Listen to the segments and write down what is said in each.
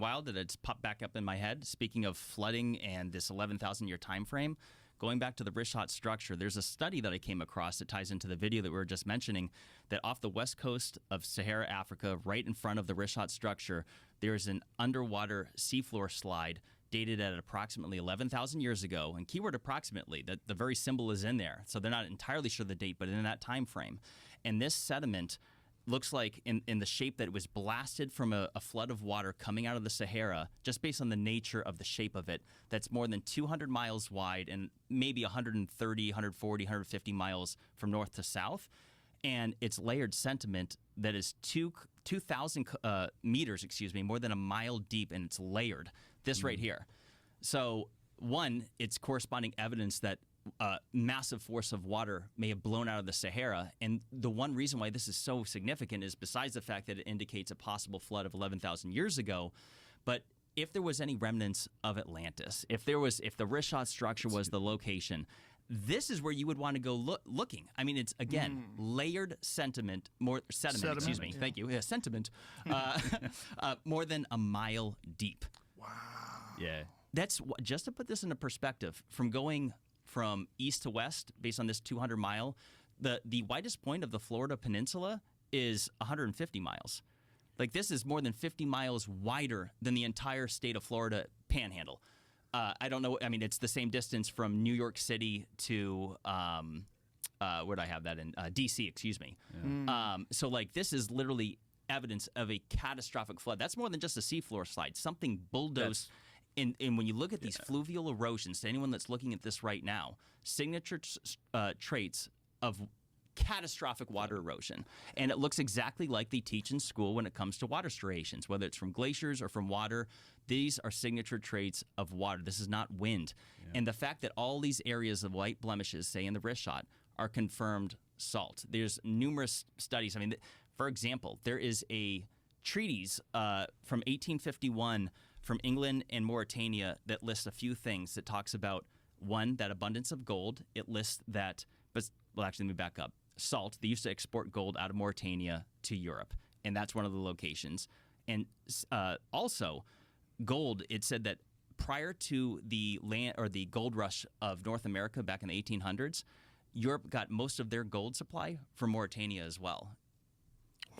Wild that it's popped back up in my head. Speaking of flooding and this 11,000-year time frame, going back to the Richat Structure, there's a study that I came across that ties into the video that we were just mentioning, that off the west coast of Sahara, Africa, right in front of the Richat Structure, there's an underwater seafloor slide dated at approximately 11,000 years ago. And keyword approximately, the very symbol is in there. So they're not entirely sure the date, but in that time frame. And this sediment looks like in the shape that it was blasted from a flood of water coming out of the Sahara, just based on the nature of the shape of it, that's more than 200 miles wide and maybe 130, 140, 150 miles from north to south. And it's layered sediment that is 2,000 meters, more than a mile deep, and it's layered. This right here. So, one, it's corresponding evidence that massive force of water may have blown out of the Sahara. And the one reason why this is so significant is, besides the fact that it indicates a possible flood of 11,000 years ago, but if there was any remnants of Atlantis, if the Richat Structure was the location, this is where you would want to go looking. I mean, it's, again, layered sediment. Excuse me. Yeah. Thank you. Yeah, sediment. More than a mile deep. Wow. Yeah. That's just to put this into perspective, from east to west, based on this 200-mile, the widest point of the Florida Peninsula is 150 miles. Like, this is more than 50 miles wider than the entire state of Florida panhandle. I don't know. I mean, it's the same distance from New York City to where do I have that in? D.C. Excuse me. Yeah. So, like, this is literally evidence of a catastrophic flood. That's more than just a seafloor slide. Something bulldozed. And when you look at these fluvial erosions, to anyone that's looking at this right now, signature traits of catastrophic water erosion. And it looks exactly like they teach in school when it comes to water striations, whether it's from glaciers or from water. These are signature traits of water. This is not wind. Yeah. And the fact that all these areas of white blemishes, say in the Richat, are confirmed salt. There's numerous studies. I mean, for example, there is a treatise from 1851 from England and Mauritania that lists a few things. That talks about, one, that abundance of gold. It lists that, actually, let me back up. Salt. They used to export gold out of Mauritania to Europe, and that's one of the locations. And also, gold. It said that prior to the gold rush of North America back in the 1800s, Europe got most of their gold supply from Mauritania as well.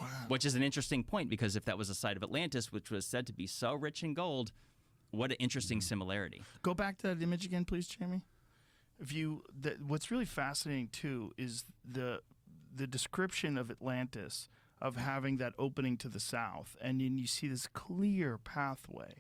Wow. Which is an interesting point, because if that was the site of Atlantis, which was said to be so rich in gold, what an interesting similarity. Go back to that image again, please, Jamie. What's really fascinating too is the description of Atlantis, of having that opening to the south, and then you see this clear pathway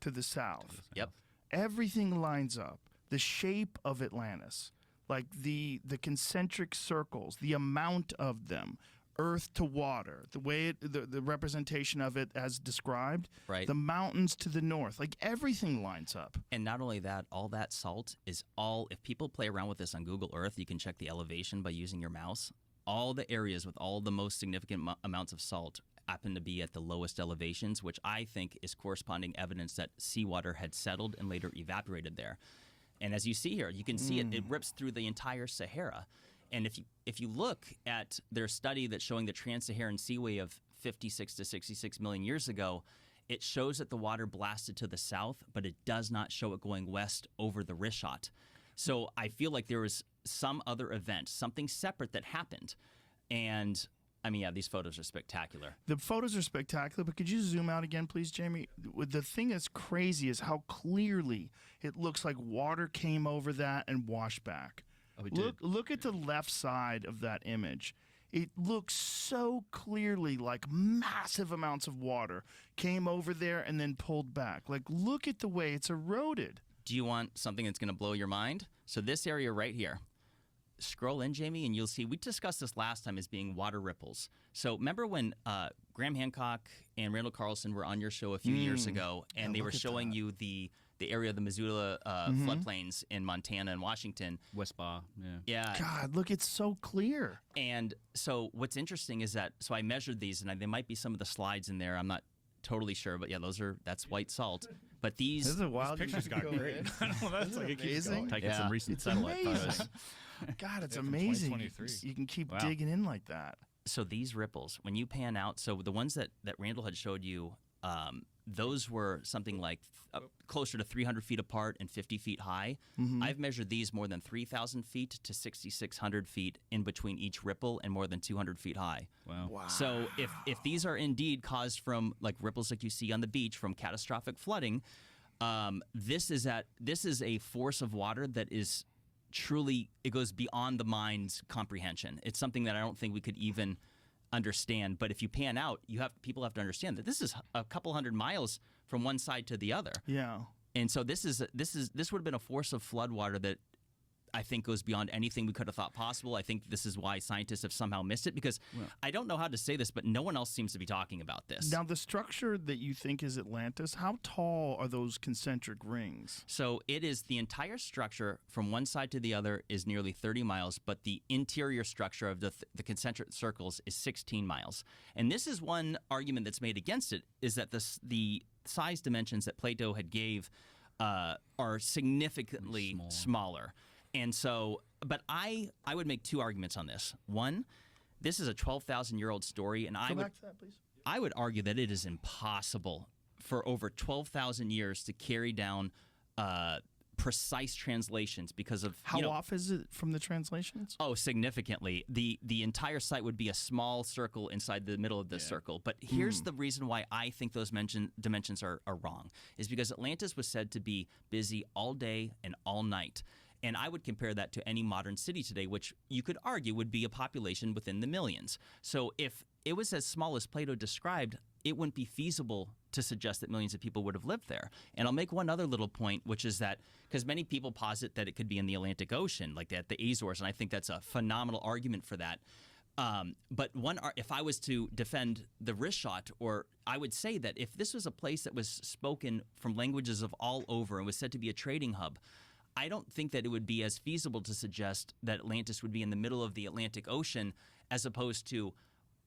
to the south. Yep. Everything lines up. The shape of Atlantis, like the concentric circles, the amount of them. Earth to water, the way the representation of it as described, right. The mountains to the north, like everything lines up. And not only that, all that salt is if people play around with this on Google Earth, you can check the elevation by using your mouse. All the areas with all the most significant amounts of salt happen to be at the lowest elevations, which I think is corresponding evidence that seawater had settled and later evaporated there. And as you see here, you can see it rips through the entire Sahara. And if you look at their study that's showing the trans-Saharan seaway of 56 to 66 million years ago, it shows that the water blasted to the south, but it does not show it going west over the Richat. So I feel like there was some other event, something separate that happened. And I mean, yeah, these photos are spectacular. The photos are spectacular, but could you zoom out again, please, Jamie? The thing that's crazy is how clearly it looks like water came over that and washed back. Oh, look at the left side of that image. It looks so clearly like massive amounts of water came over there and then pulled back. Like, look at the way it's eroded. Do you want something that's going to blow your mind? So this area right here. Scroll in, Jamie, and you'll see we discussed this last time as being water ripples. So remember when Graham Hancock and Randall Carlson were on your show a few years ago, and they were showing you the area of the Missoula floodplains in Montana and Washington. West Baugh, yeah. God, look, it's so clear. And so what's interesting is that, so I measured these, and there might be some of the slides in there. I'm not totally sure, but yeah, that's white salt. But these... This is a wild... Pictures got great. Well, that's like amazing. Taking some recent satellite photos. God, it's amazing. You can keep digging in like that. So these ripples, when you pan out, so the ones that Randall had showed you those were something like closer to 300 feet apart and 50 feet high. I've measured these more than 3,000 feet to 6,600 feet in between each ripple and more than 200 feet high. Wow. So if these are indeed caused from like ripples like you see on the beach from catastrophic flooding, this is a force of water that is truly, it goes beyond the mind's comprehension. It's something that I don't think we could even understand. But if you pan out, people have to understand that this is a couple hundred miles from one side to the other. Yeah. And so this would have been a force of floodwater that I think goes beyond anything we could have thought possible. I think this is why scientists have somehow missed it, because I don't know how to say this, but no one else seems to be talking about this. Now, the structure that you think is Atlantis, how tall are those concentric rings? So it is the entire structure from one side to the other is nearly 30 miles, but the interior structure of the concentric circles is 16 miles. And this is one argument that's made against it, is that the size dimensions that Plato had gave are significantly smaller. And so, but I would make two arguments on this. One, this is a 12,000-year-old story, and Go back to that, please. I would argue that it is impossible for over 12,000 years to carry down precise translations because of how off is it from the translations? Oh, significantly. The entire site would be a small circle inside the middle of this circle. But here's the reason why I think those dimensions are wrong, is because Atlantis was said to be busy all day and all night. And I would compare that to any modern city today, which you could argue would be a population within the millions. So if it was as small as Plato described, it wouldn't be feasible to suggest that millions of people would have lived there. And I'll make one other little point, which is that, because many people posit that it could be in the Atlantic Ocean, like at the Azores, and I think that's a phenomenal argument for that. But if I was to defend the Richat, or I would say that if this was a place that was spoken from languages of all over and was said to be a trading hub, I don't think that it would be as feasible to suggest that Atlantis would be in the middle of the Atlantic Ocean as opposed to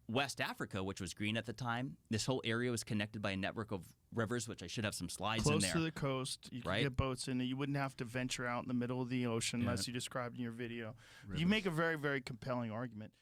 West Africa, which was green at the time. This whole area was connected by a network of rivers, which I should have some slides in there. Close to the coast. You can get boats in. You wouldn't have to venture out in the middle of the ocean unless you described in your video. Rivers. You make a very, very compelling argument.